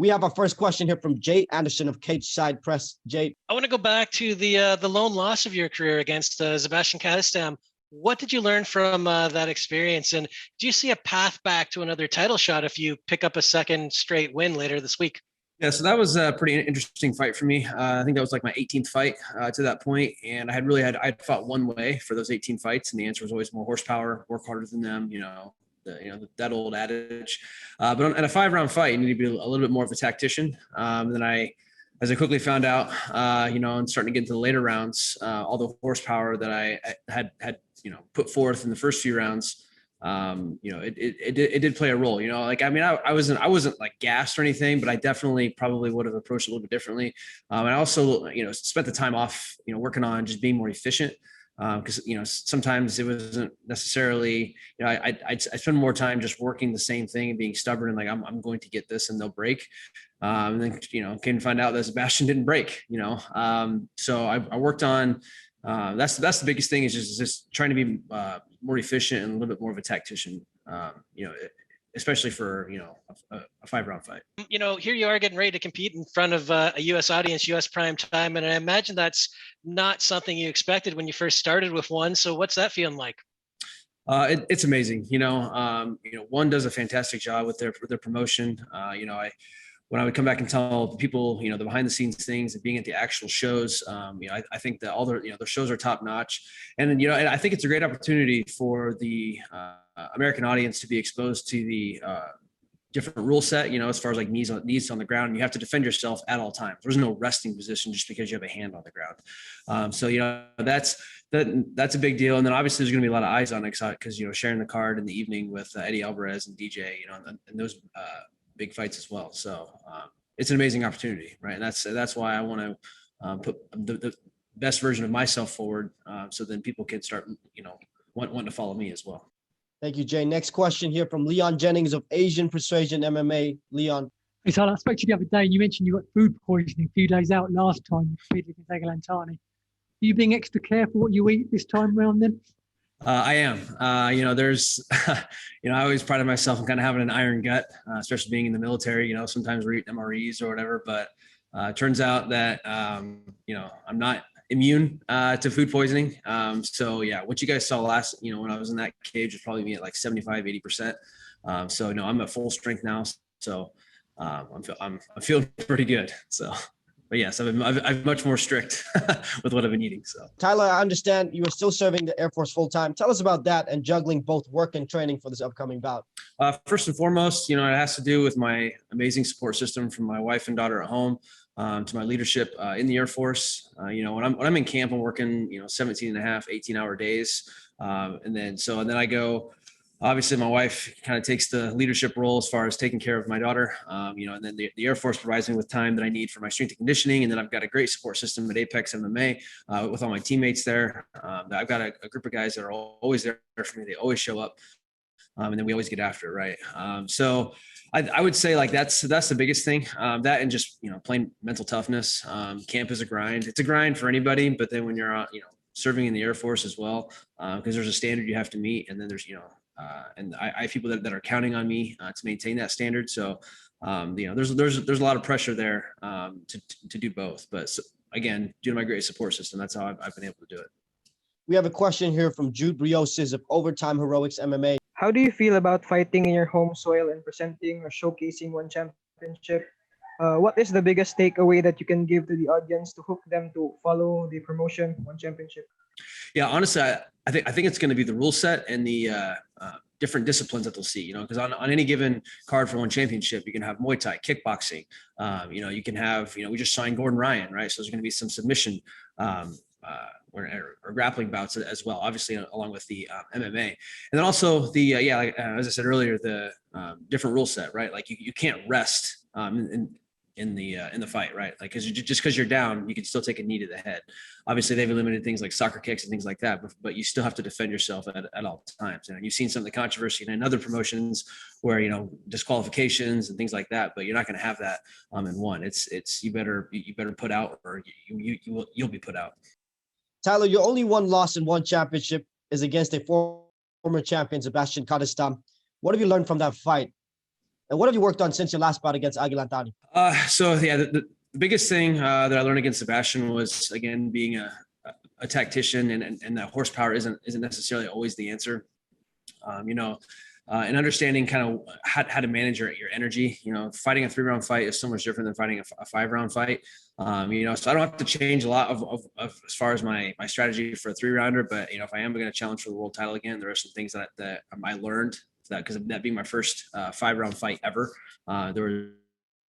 We have our first question here from Jay Anderson of Cage Side Press. Jay. I want to go back to the lone loss of your career against Sebastian Kadestam. What did you learn from that experience? And do you see a path back to another title shot if you pick up a second straight win later this week? Yeah, so that was a pretty interesting fight for me. I think that was like my 18th fight to that point, and I'd fought one way for those 18 fights, and the answer was always more horsepower, work harder than them, that old adage. But in a 5-round fight, you need to be a little bit more of a tactician. As I quickly found out, and starting to get into the later rounds, all the horsepower that I had put forth in the first few rounds, it did play a role. I wasn't like gassed or anything, but I definitely probably would have approached it a little bit differently. And I also, spent the time off, working on just being more efficient. Because sometimes it wasn't necessarily, I spend more time just working the same thing and being stubborn and like I'm going to get this and they'll break. And then came to find out that Sebastian didn't break. So I worked on. That's the biggest thing is just trying to be more efficient and a little bit more of a tactician. Especially for a 5-round fight. Here you are getting ready to compete in front of a U.S. audience, U.S. prime time, and I imagine that's not something you expected when you first started with One. So what's that feeling like? It's amazing. One does a fantastic job with their promotion. When I would come back and tell people, the behind the scenes things and being at the actual shows, I think that all their shows are top notch. And then, and I think it's a great opportunity for the American audience to be exposed to the different rule set, as far as like knees on the ground, and you have to defend yourself at all times. There's no resting position just because you have a hand on the ground. That's a big deal. And then obviously there's going to be a lot of eyes on it because, sharing the card in the evening with Eddie Alvarez and DJ, and those big fights as well. So it's an amazing opportunity, right? And that's why I want to put the best version of myself forward, so then people can start, wanting to follow me as well. Thank you, Jay. Next question here from Leon Jennings of Asian Persuasion MMA. Leon. Hey, so I spoke to you the other day and you mentioned you got food poisoning a few days out last time you competed against Egolantani. Are you being extra careful what you eat this time around then? I am. There's, I always prided myself on kind of having an iron gut, especially being in the military. Sometimes we're eating MREs or whatever, but it turns out that, I'm not immune to food poisoning. So yeah, what you guys saw last, when I was in that cage was probably me at like 75-80%. So no, I'm at full strength now. So I'm feeling pretty good. So. But yes, I'm much more strict with what I've been eating. So, Tyler, I understand you are still serving the Air Force full time. Tell us about that and juggling both work and training for this upcoming bout. First and foremost, it has to do with my amazing support system from my wife and daughter at home, to my leadership in the Air Force. When I'm in camp, I'm working 17 and a half, 18-hour days, and then I go. Obviously, my wife kind of takes the leadership role as far as taking care of my daughter, and then the Air Force provides me with time that I need for my strength and conditioning. And then I've got a great support system at Apex MMA with all my teammates there. I've got a group of guys that are always there for me. They always show up, and then we always get after it, right? So I would say like that's the biggest thing. That and just plain mental toughness. Camp is a grind. It's a grind for anybody, but then when you're serving in the Air Force as well, because there's a standard you have to meet, and then there's and I have people that are counting on me to maintain that standard. So, there's a lot of pressure there to do both. But again, due to my great support system, that's how I've been able to do it. We have a question here from Jude Briosis of Overtime Heroics MMA. How do you feel about fighting in your home soil and presenting or showcasing One Championship? What is the biggest takeaway that you can give to the audience to hook them to follow the promotion One Championship? Yeah, honestly, I think it's going to be the rule set and the different disciplines that they'll see, because on any given card for One Championship, you can have Muay Thai, kickboxing, you can have, we just signed Gordon Ryan, right? So there's going to be some submission or grappling bouts as well, obviously, along with the MMA. And then also as I said earlier, the different rule set, right? Like you can't rest in the fight, right? Like, because you're down, you can still take a knee to the head. Obviously, they've eliminated things like soccer kicks and things like that, but you still have to defend yourself at all times. You've seen some of the controversy in other promotions where disqualifications and things like that, but you're not going to have that in one. It's you better put out, or you'll be put out. Tyler, your only one loss in One Championship is against a former champion, Sebastian Kadestam. What have you learned from that fight? And what have you worked on since your last bout against Aguilantani? So yeah, the biggest thing that I learned against Sebastian was, again, being a tactician, and that horsepower isn't necessarily always the answer. And understanding kind of how to manage your energy. Fighting a 3-round fight is so much different than fighting a 5-round fight. So I don't have to change a lot of as far as my strategy for a 3-rounder, but if I am going to challenge for the world title again, there are some things that I learned because that being my first 5-round fight ever. There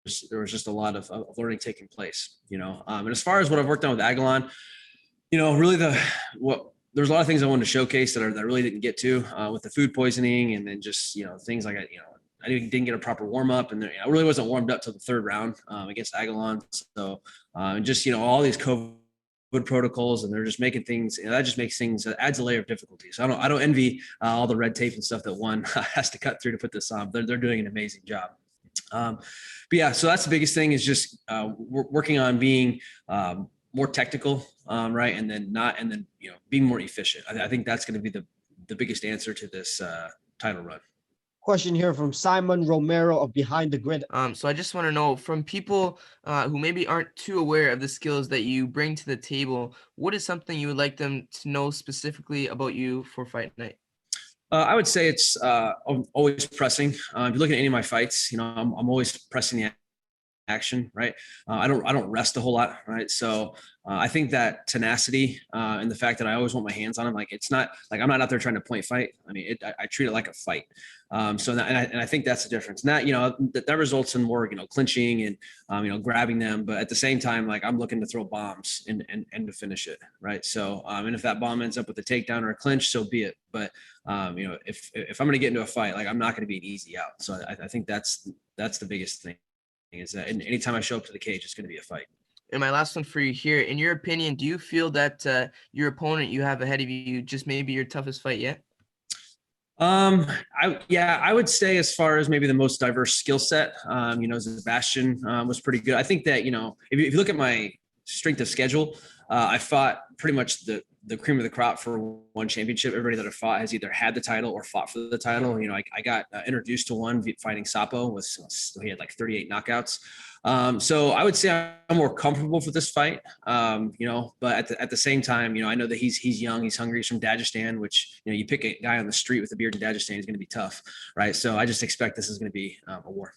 was just a lot of learning taking place. And as far as what I've worked on with Aguilan, really there's a lot of things I wanted to showcase that I really didn't get to with the food poisoning, and then just things like I didn't get a proper warm up, and I really wasn't warmed up till the 3rd round against Aguilan. So just all these COVID protocols, and they're just making things, that just makes things, adds a layer of difficulty. So I don't envy all the red tape and stuff that one has to cut through to put this on. They're doing an amazing job. But yeah, so that's the biggest thing, is just working on being more technical, right, and then being more efficient. I think that's going to be the biggest answer to this title run. Question here from Simon Romero of Behind the Grid. So I just want to know, from people who maybe aren't too aware of the skills that you bring to the table, what is something you would like them to know specifically about you for fight night? I would say it's always pressing. If you look at any of my fights, I'm always pressing the action, right? I don't rest a whole lot, right? So I think that tenacity and the fact that I always want my hands on them, like it's not like I'm not out there trying to point fight. I mean, I treat it like a fight. And I think that's the difference. And that results in more, clinching and grabbing them, but at the same time, like I'm looking to throw bombs and to finish it, right? So and if that bomb ends up with a takedown or a clinch, so be it. But if I'm going to get into a fight, like I'm not going to be an easy out. So I think that's the biggest thing. Is that anytime I show up to the cage, it's going to be a fight. And my last one for you here, in your opinion, do you feel that your opponent you have ahead of you just maybe your toughest fight yet? I would say, as far as maybe the most diverse skill set, Sebastian was pretty good. I think that, if you look at my strength of schedule, I fought pretty much the cream of the crop for one championship. Everybody that I fought has either had the title or fought for the title. I got introduced to one fighting Sapo he had like 38 knockouts. So I would say I'm more comfortable for this fight. But at the same time, I know that he's young, he's hungry, he's from Dagestan, which, you pick a guy on the street with a beard in Dagestan, he's going to be tough, right? So I just expect this is going to be a war.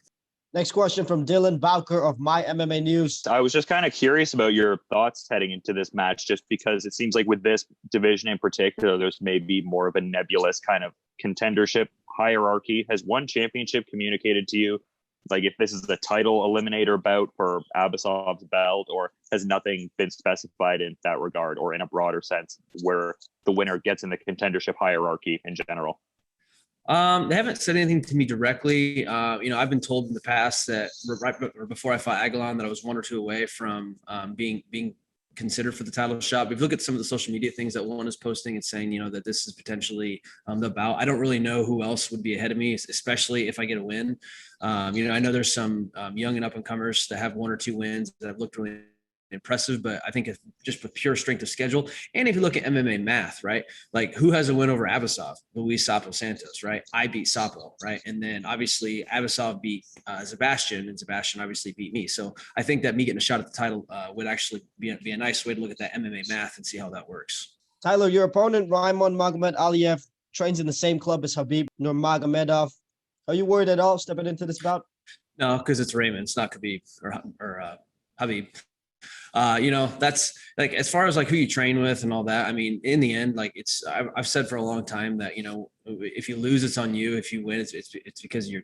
Next question from Dylan Bowker of My MMA News. I was just kind of curious about your thoughts heading into this match, just because it seems like with this division in particular, there's maybe more of a nebulous kind of contendership hierarchy. Has one championship communicated to you, like, if this is the title eliminator bout for Abasov's belt, or has nothing been specified in that regard, or in a broader sense where the winner gets in the contendership hierarchy in general? They haven't said anything to me directly. I've been told in the past that right before I fought Aguilan that I was 1 or 2 away from being considered for the title shot. But if you look at some of the social media things that one is posting, it's saying, that this is potentially the bout. I don't really know who else would be ahead of me, especially if I get a win. I know there's some young and up and comers that have 1 or 2 wins that have looked really impressive, but I think if just with pure strength of schedule, and if you look at MMA math, right, like who has a win over Abasov? Luis Sapo Santos, right? I beat Sapo, right? And then obviously Abasov beat Sebastian, and Sebastian obviously beat me. So I think that me getting a shot at the title would actually be a nice way to look at that MMA math and see how that works. Tyler, your opponent, Raimon Magomed Aliyev, trains in the same club as Habib Nurmagomedov. Are you worried at all stepping into this bout? No, because it's Raymond. It's not Khabib or Habib. That's like, as far as like who you train with and all that. I mean, in the end, like I've said for a long time that, if you lose, it's on you. If you win, it's because your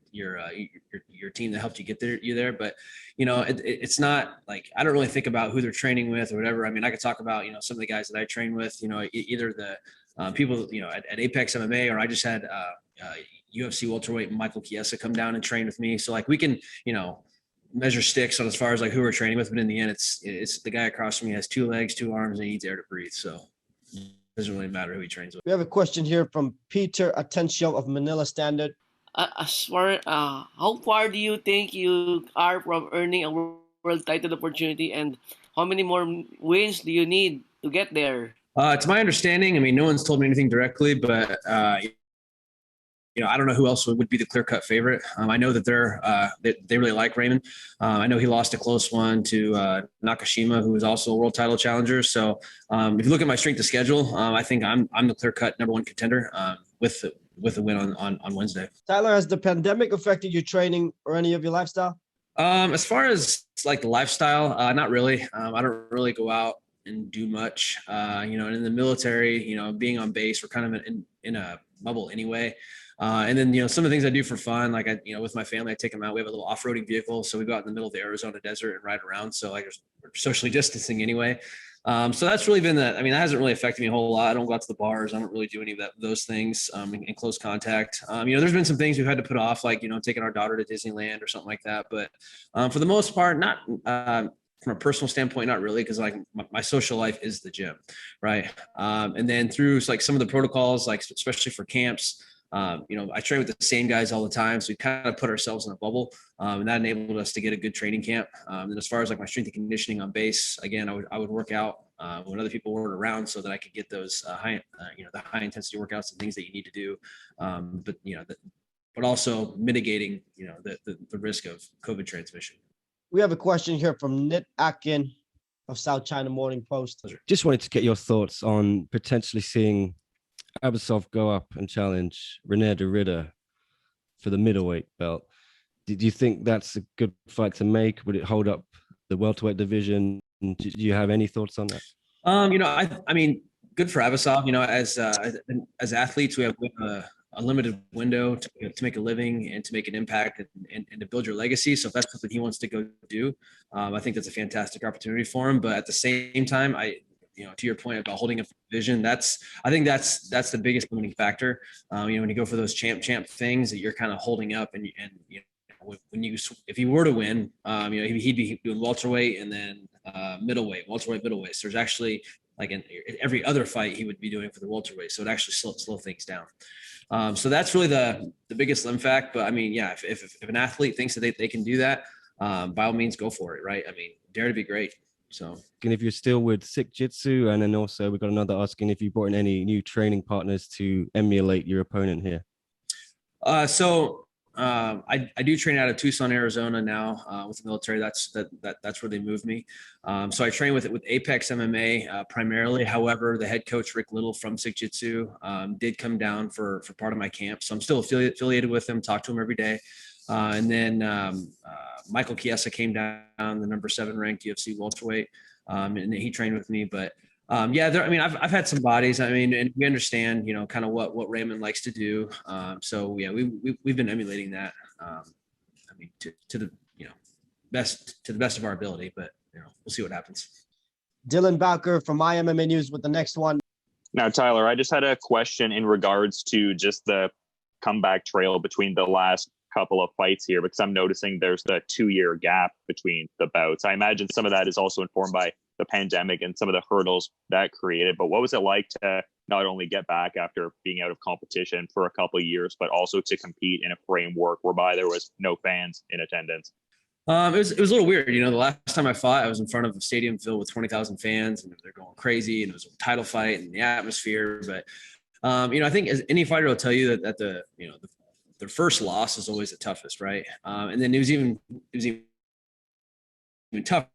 team that helped you get there. But, it's not like, I don't really think about who they're training with or whatever. I mean, I could talk about, some of the guys that I train with, either the people, at Apex MMA, or I just had UFC welterweight Michael Chiesa come down and train with me. So like we can, measure sticks on as far as like who we're training with, but in the end, it's the guy across from me has 2 legs, 2 arms, and he needs air to breathe. So it doesn't really matter who he trains with. We have a question here from Peter Atencio of Manila Standard. As far how far do you think you are from earning a world title opportunity, and how many more wins do you need to get there? To my understanding, I mean, no one's told me anything directly, but I don't know who else would be the clear-cut favorite. I know that they really like Raymond. I know he lost a close one to Nakashima, who was also a world title challenger. So if you look at my strength of schedule, I think I'm the clear-cut number one contender with a win on Wednesday. Tyler, has the pandemic affected your training or any of your lifestyle? As far as like the lifestyle, not really. I don't really go out and do much. And in the military, being on base, we're kind of in a bubble anyway. And then, some of the things I do for fun, like with my family, I take them out. We have a little off-roading vehicle. So we go out in the middle of the Arizona desert and ride around. So like we're socially distancing anyway. So that's really been that hasn't really affected me a whole lot. I don't go out to the bars. I don't really do any of those things in close contact. There's been some things we've had to put off, like, taking our daughter to Disneyland or something like that. But for the most part, not from a personal standpoint, not really, because like my social life is the gym, right? And then through like some of the protocols, like especially for camps, I train with the same guys all the time. So we kind of put ourselves in a bubble, and that enabled us to get a good training camp. And as far as like my strength and conditioning on base, again, I would work out when other people weren't around so that I could get those the high intensity workouts and things that you need to do. But also mitigating, the risk of COVID transmission. We have a question here from Nit Akin of South China Morning Post. Just wanted to get your thoughts on potentially seeing Abasov go up and challenge René de Ridder for the middleweight belt. Did you think that's a good fight to make? Would it hold up the welterweight division? Do you have any thoughts on that? I mean, good for Abasov. As athletes, we have a limited window to make a living and to make an impact and to build your legacy. So if that's something he wants to go do, I think that's a fantastic opportunity for him. But at the same time, to your point about holding up the division, I think that's the biggest limiting factor. When you go for those champ things that you're kind of holding up, and if he were to win, he'd be doing welterweight and then welterweight, middleweight. So there's actually like in every other fight he would be doing for the welterweight. So it actually slow things down. So that's really the biggest limb fact. But I mean, yeah, if an athlete thinks that they can do that, by all means, go for it, right? I mean, dare to be great. So, and if you're still with Sick Jitsu, and then also we've got another asking if you brought in any new training partners to emulate your opponent here. I do train out of Tucson, Arizona now with the military. That's where they moved me. So I train with Apex MMA primarily. However, the head coach Rick Little from Sick Jitsu did come down for part of my camp. So I'm still affiliated with him. Talk to him every day. And then Michael Chiesa came down, the number 7 ranked UFC welterweight, and he trained with me. But I've had some bodies. I mean, and we understand, kind of what Raymond likes to do. So yeah, we've been emulating that. To the best of our ability. But we'll see what happens. Dylan Bowker from iMMA News with the next one. Now, Tyler, I just had a question in regards to just the comeback trail between the last couple of fights here, because I'm noticing there's the 2-year gap between the bouts. I imagine some of that is also informed by the pandemic and some of the hurdles that created. But what was it like to not only get back after being out of competition for a couple of years, but also to compete in a framework whereby there was no fans in attendance? It was a little weird. The last time I fought, I was in front of a stadium filled with 20,000 fans, and they're going crazy, and it was a title fight and the atmosphere. But I think as any fighter will tell you that the first loss is always the toughest, right? And then it was even tougher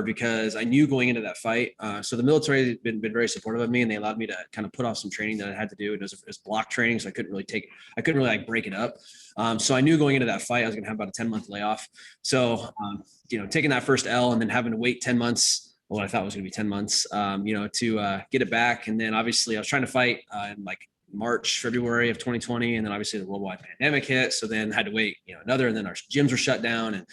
because I knew going into that fight. So the military has been very supportive of me, and they allowed me to kind of put off some training that I had to do. It was block training, so I couldn't really like break it up. So I knew going into that fight I was going to have about a 10-month layoff. So taking that first L and then having to wait 10 months. What I thought was going to be 10 months, to get it back. And then obviously I was trying to fight in like March, February of 2020. And then obviously the worldwide pandemic hit. So then had to wait, another, and then our gyms were shut down, and,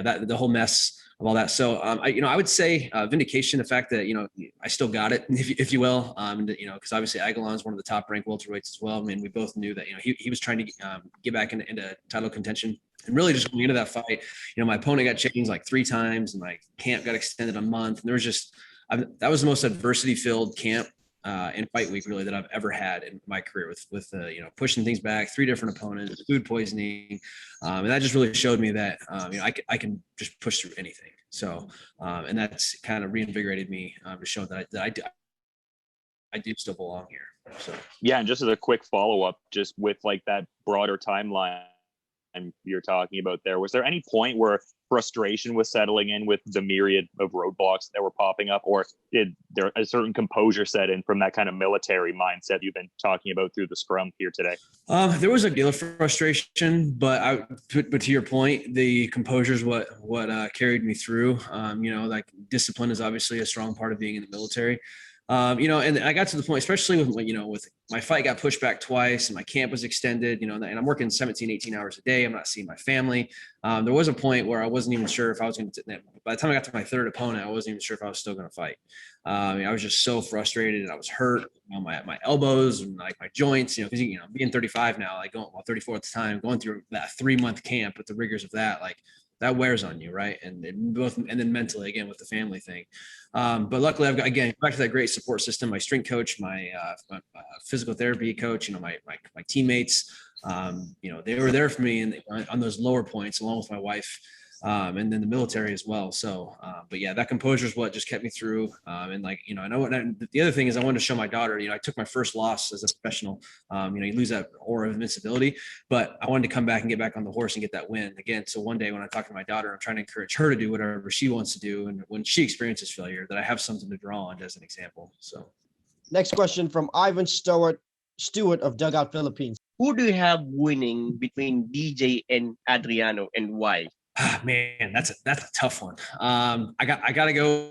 that the whole mess of all that. So, I would say vindication, the fact that, I still got it, if you will, because obviously Aguilar is one of the top ranked welterweights as well. I mean, we both knew that, he was trying to get back into title contention. And really just going into that fight, my opponent got changed like 3 times, and my camp got extended a month. And there was just, that was the most adversity filled camp in fight week really that I've ever had in my career with pushing things back, 3 different opponents, food poisoning. And that just really showed me that, I can just push through anything. So, and that's kind of reinvigorated me to show that I do still belong here. So yeah, and just as a quick follow-up, just with like that broader timeline you're talking about there, was there any point where frustration was settling in with the myriad of roadblocks that were popping up, or did there a certain composure set in from that kind of military mindset you've been talking about through the scrum here today? There was a deal of frustration, but to your point, the composure is what carried me through. Like discipline is obviously a strong part of being in the military. And I got to the point, especially with my fight got pushed back twice and my camp was extended, and I'm working 17, 18 hours a day. I'm not seeing my family. There was a point where I wasn't even sure if I was going to, by the time I got to my third opponent, I wasn't even sure if I was still going to fight. I was just so frustrated and I was hurt on my elbows and like my joints, because, being 35 now, 34 at the time, going through that 3-month camp with the rigors of that, like that wears on you. Right. And then mentally again with the family thing. But luckily I've got, again, back to that great support system, my strength coach, my physical therapy coach, my teammates, they were there for me and on those lower points along with my wife. And then the military as well. So, but yeah, that composure is what just kept me through. And I know what the other thing is I wanted to show my daughter, I took my first loss as a professional, you lose that aura of invincibility, but I wanted to come back and get back on the horse and get that win again. So one day when I talk to my daughter, I'm trying to encourage her to do whatever she wants to do. And when she experiences failure, that I have something to draw on as an example. So next question from Ivan Stewart of Dugout Philippines. Who do you have winning between DJ and Adriano, and why? Man, that's a tough one. I got to go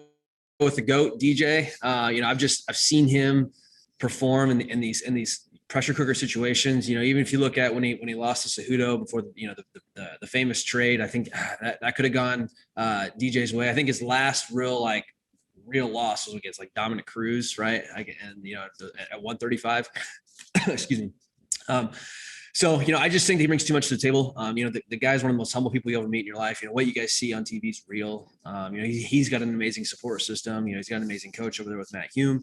with the GOAT DJ. I've seen him perform in these pressure cooker situations. Even if you look at when he lost to Cejudo before the famous trade, I think that could have gone DJ's way. I think his last real loss was against like Dominic Cruz, right? And at 135. Excuse me. So, I just think he brings too much to the table. The guy's one of the most humble people you ever meet in your life. What you guys see on TV is real. He's got an amazing support system. He's got an amazing coach over there with Matt Hume.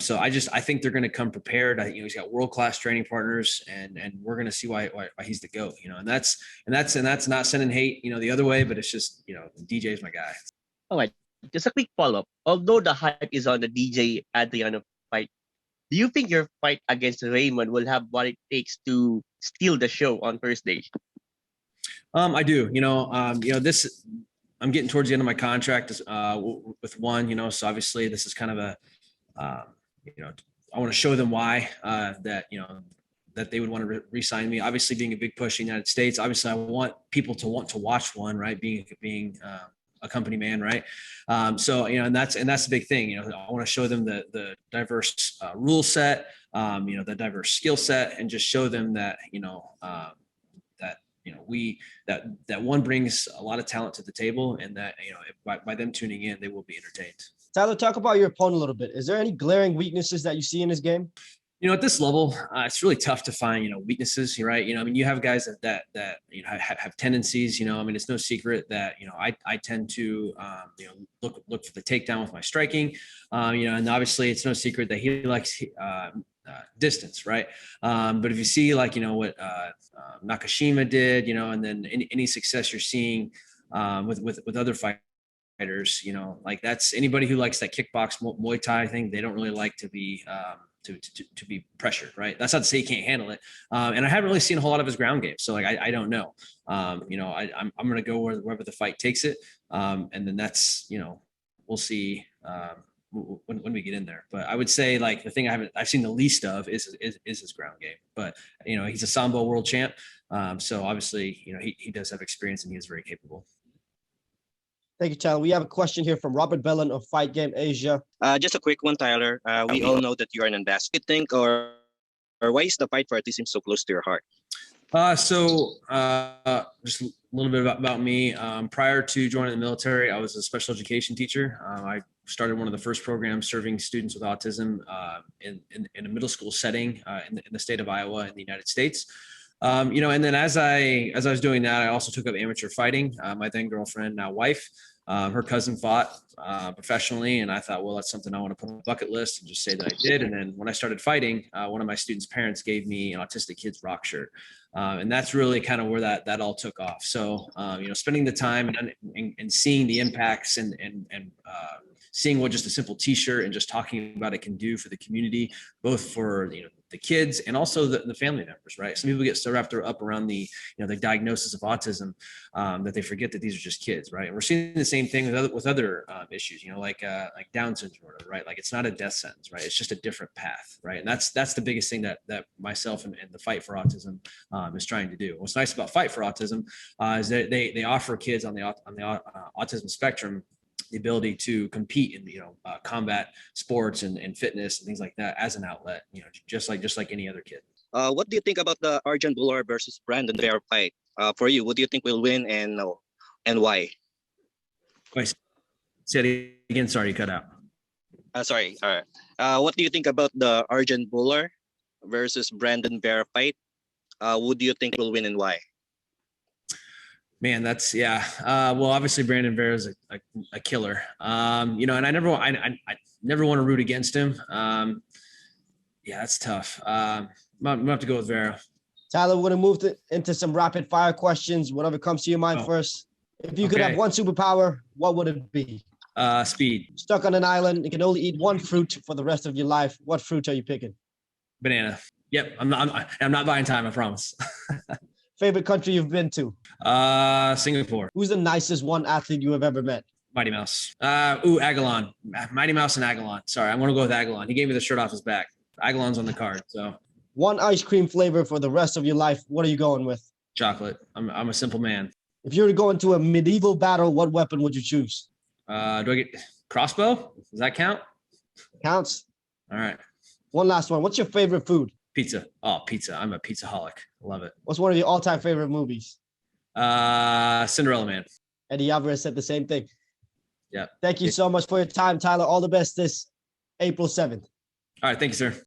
So I think they're going to come prepared. He's got world-class training partners and we're going to see why he's the GOAT, and that's not sending hate, the other way, but it's just, DJ's my guy. All right. Just a quick follow-up. Although the hype is on the DJ Adriano fight, do you think your fight against Raymond will have what it takes to steal the show on Thursday? I do. This. I'm getting towards the end of my contract with one. So obviously this is kind of a, I want to show them why that they would want to re-sign me. Obviously, being a big push in the United States. Obviously, I want people to want to watch one. Right, being a company man, right? And that's the big thing. I want to show them the diverse rule set, the diverse skill set, and just show them that that one brings a lot of talent to the table, and that by them tuning in, they will be entertained. Tyler, talk about your opponent a little bit. Is there any glaring weaknesses that you see in his game? At this level, it's really tough to find, weaknesses, right? You have guys that have tendencies, it's no secret that, I tend to, look for the takedown with my striking, and obviously it's no secret that he likes distance, right? But if you see what Nakashima did, and then any success you're seeing with other fighters, that's anybody who likes that kickbox Muay Thai thing. They don't really like to be to be pressured, right? That's not to say he can't handle it. And I haven't really seen a whole lot of his ground game. So I don't know. I'm going to go wherever the fight takes it. And then that's, we'll see when we get in there. But I would say the thing I've seen the least of is his ground game. But, he's a Sambo world champ. So obviously, he does have experience and he is very capable. Thank you, Tyler. We have a question here from Robert Bellin of Fight Game Asia. Just a quick one, Tyler. We all know that you are an ambassador. You think, or why is the fight for autism so close to your heart? Just a little bit about me. Prior to joining the military, I was a special education teacher. I started one of the first programs serving students with autism in a middle school setting in the state of Iowa in the United States. And then as I was doing that, I also took up amateur fighting. My then girlfriend, now wife, her cousin fought professionally, and I thought, well, that's something I want to put on the bucket list and just say that I did. And then when I started fighting, one of my students' parents gave me an autistic kid's rock shirt, and that's really kind of where that all took off. So spending the time and seeing the impacts and seeing what just a simple t-shirt and just talking about it can do for the community, both for, the kids and also the family members, right? Some people get so wrapped up around the diagnosis of autism that they forget that these are just kids, right? And we're seeing the same thing with other issues, like Down syndrome, right? Like it's not a death sentence, right? It's just a different path, right? And that's the biggest thing that myself and the Fight for Autism is trying to do. What's nice about Fight for Autism is that they offer kids on the autism spectrum the ability to compete in combat sports and fitness and things like that as an outlet, just like any other kid. What do you think about the Arjan Bular versus Brandon Vera fight? For you, what do you think will win and why? Wait, say it again. Sorry, you cut out. Sorry. All right. What do you think about the Arjan Bular versus Brandon Vera fight? Who do you think will win and why? Man, that's well, obviously Brandon Vera is a killer. And I never want to root against him. That's tough. I'm gonna have to go with Vera. Tyler, we're gonna move into some rapid fire questions. Whatever comes to your mind first. If you could have one superpower, what would it be? Speed. Stuck on an island, you can only eat one fruit for the rest of your life. What fruit are you picking? Banana. Yep. I'm not buying time, I promise. Favorite country you've been to? Singapore. Who's the nicest one athlete you have ever met? Mighty Mouse. Aguilon. Mighty Mouse and Aguilon. Sorry, I'm gonna go with Aguilon. He gave me the shirt off his back. Aguilon's on the card. So one ice cream flavor for the rest of your life. What are you going with? Chocolate. I'm a simple man. If you were to go into a medieval battle, what weapon would you choose? Do I get crossbow? Does that count? Counts. All right. One last one. What's your favorite food? Pizza. Oh, pizza. I'm a pizzaholic. Love it. What's one of your all-time favorite movies? Cinderella Man. Eddie Alvarez said the same thing. Yeah. Thank you so much for your time, Tyler. All the best this April 7th. All right. Thank you, sir.